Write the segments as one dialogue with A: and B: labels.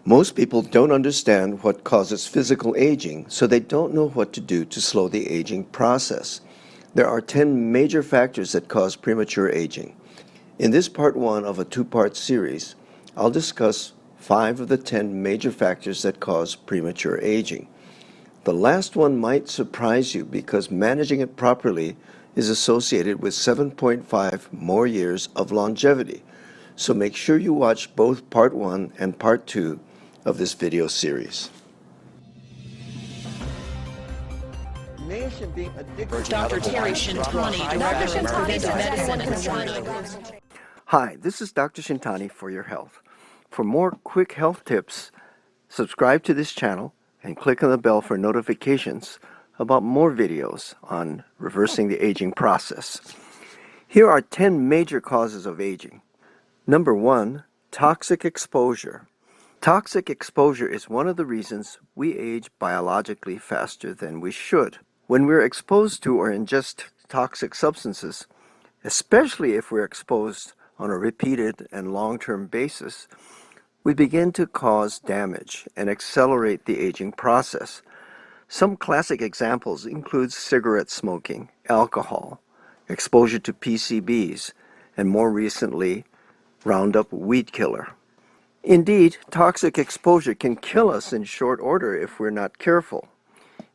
A: Most people don't understand what causes physical aging, so they don't know what to do to slow the aging process. There are 10 major factors that cause premature aging. In this part 1 of a two-part series, I'll discuss 5 of the 10 major factors that cause premature aging. The last one might surprise you because managing it properly is associated with 7.5 more years of longevity. So make sure you watch both part 1 and part 2 of this video series.
B: Dr. Terry Shintani, Director of Preventive Medicine at Warner.
A: Hi, this is Dr. Shintani for your health. For more quick health tips, subscribe to this channel and click on the bell for notifications about more videos on reversing the aging process. Here are 10 major causes of aging. Number 1, toxic exposure. Toxic exposure is one of the reasons we age biologically faster than we should. When we're exposed to or ingest toxic substances, especially if we're exposed on a repeated and long-term basis, we begin to cause damage and accelerate the aging process. Some classic examples include cigarette smoking, alcohol, exposure to PCBs, and more recently, Roundup weed killer. Indeed, toxic exposure can kill us in short order if we're not careful.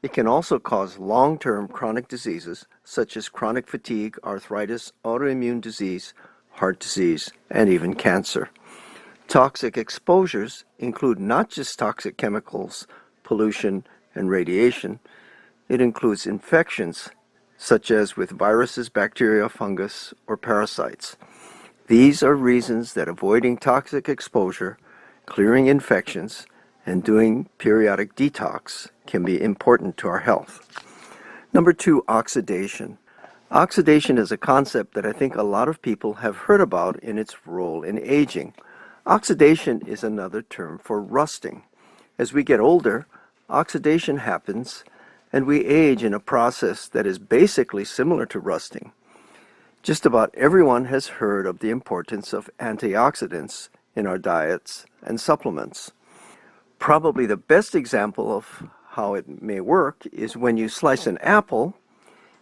A: It can also cause long-term chronic diseases such as chronic fatigue, arthritis, autoimmune disease, heart disease, and even cancer. Toxic exposures include not just toxic chemicals, pollution, and radiation. It includes infections such as with viruses, bacteria, fungus, or parasites. These are reasons that avoiding toxic exposure, clearing infections, and doing periodic detox can be important to our health. Number 2, oxidation. Oxidation is a concept that I think a lot of people have heard about in its role in aging. Oxidation is another term for rusting. As we get older, oxidation happens, and we age in a process that is basically similar to rusting. Just about everyone has heard of the importance of antioxidants in our diets and supplements. Probably the best example of how it may work is when you slice an apple.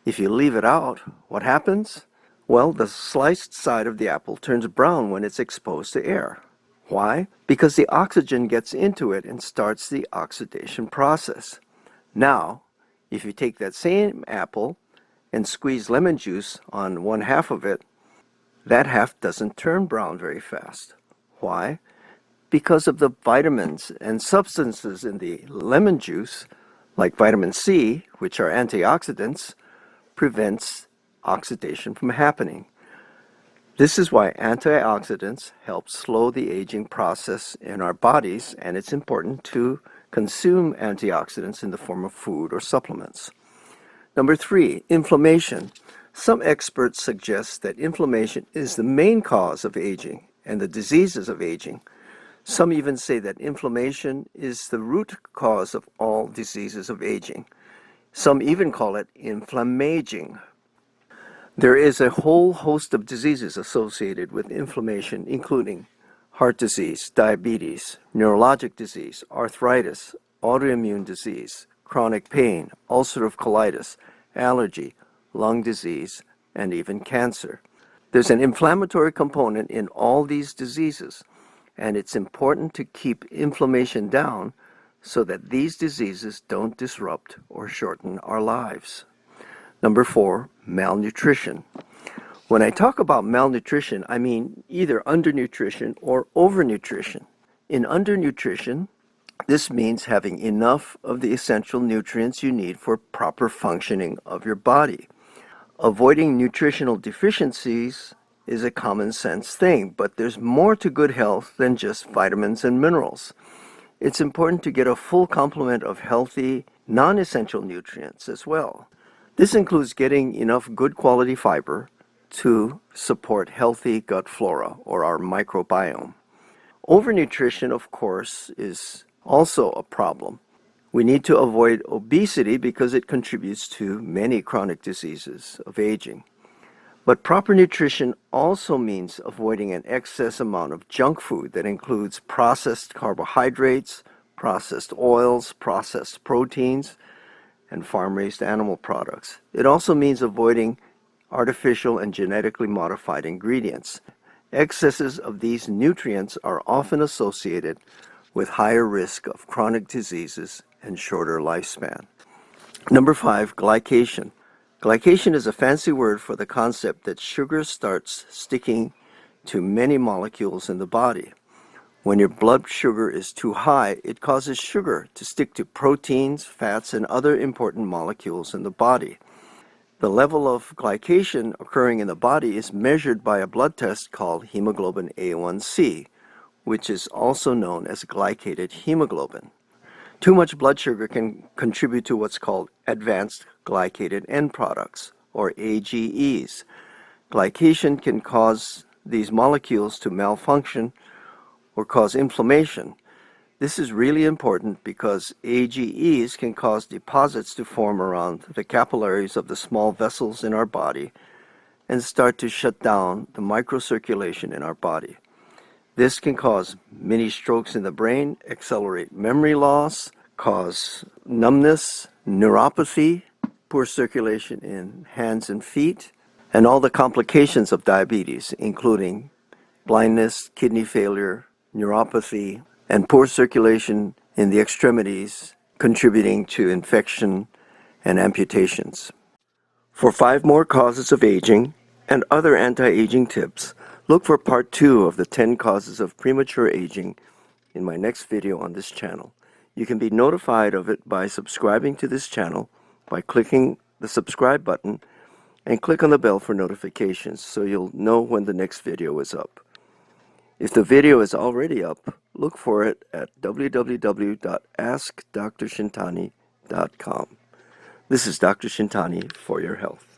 A: If you leave it out, what happens? Well, the sliced side of the apple turns brown when it's exposed to air. Why? Because the oxygen gets into it and starts the oxidation process. Now, if you take that same apple and squeeze lemon juice on one half of it, that half doesn't turn brown very fast. Why? Because of the vitamins and substances in the lemon juice, like vitamin C, which are antioxidants, prevents oxidation from happening. This is why antioxidants help slow the aging process in our bodies, and it's important to consume antioxidants in the form of food or supplements. Number 3, inflammation. Some experts suggest that inflammation is the main cause of aging and the diseases of aging. Some even say that inflammation is the root cause of all diseases of aging. Some even call it inflammaging. There is a whole host of diseases associated with inflammation, including heart disease, diabetes, neurologic disease, arthritis, autoimmune disease, chronic pain, ulcerative colitis, allergy, lung disease, and even cancer. There's an inflammatory component in all these diseases, and it's important to keep inflammation down so that these diseases don't disrupt or shorten our lives. Number 4, malnutrition. When I talk about malnutrition, I mean either undernutrition or overnutrition. In undernutrition, this means having enough of the essential nutrients you need for proper functioning of your body. Avoiding nutritional deficiencies is a common sense thing, but there's more to good health than just vitamins and minerals. It's important to get a full complement of healthy, non-essential nutrients as well. This includes getting enough good quality fiber to support healthy gut flora or our microbiome. Overnutrition, of course, is also a problem. We need to avoid obesity because it contributes to many chronic diseases of aging. But proper nutrition also means avoiding an excess amount of junk food that includes processed carbohydrates, processed oils, processed proteins, and farm-raised animal products. It also means avoiding artificial and genetically modified ingredients. Excesses of these nutrients are often associated with higher risk of chronic diseases and shorter lifespan. Number 5, glycation. Glycation is a fancy word for the concept that sugar starts sticking to many molecules in the body. When your blood sugar is too high, it causes sugar to stick to proteins, fats, and other important molecules in the body. The level of glycation occurring in the body is measured by a blood test called hemoglobin A1C, which is also known as glycated hemoglobin. Too much blood sugar can contribute to what's called advanced glycated end products, or AGEs. Glycation can cause these molecules to malfunction or cause inflammation. This is really important because AGEs can cause deposits to form around the capillaries of the small vessels in our body and start to shut down the microcirculation in our body. This can cause mini strokes in the brain, accelerate memory loss, cause numbness, neuropathy, poor circulation in hands and feet, and all the complications of diabetes, including blindness, kidney failure, neuropathy, and poor circulation in the extremities, contributing to infection and amputations. For 5 more causes of aging and other anti-aging tips, look for part 2 of the 10 causes of premature aging in my next video on this channel. You can be notified of it by subscribing to this channel by clicking the subscribe button and click on the bell for notifications so you'll know when the next video is up. If the video is already up, look for it at www.askdrshintani.com. This is Dr. Shintani for your health.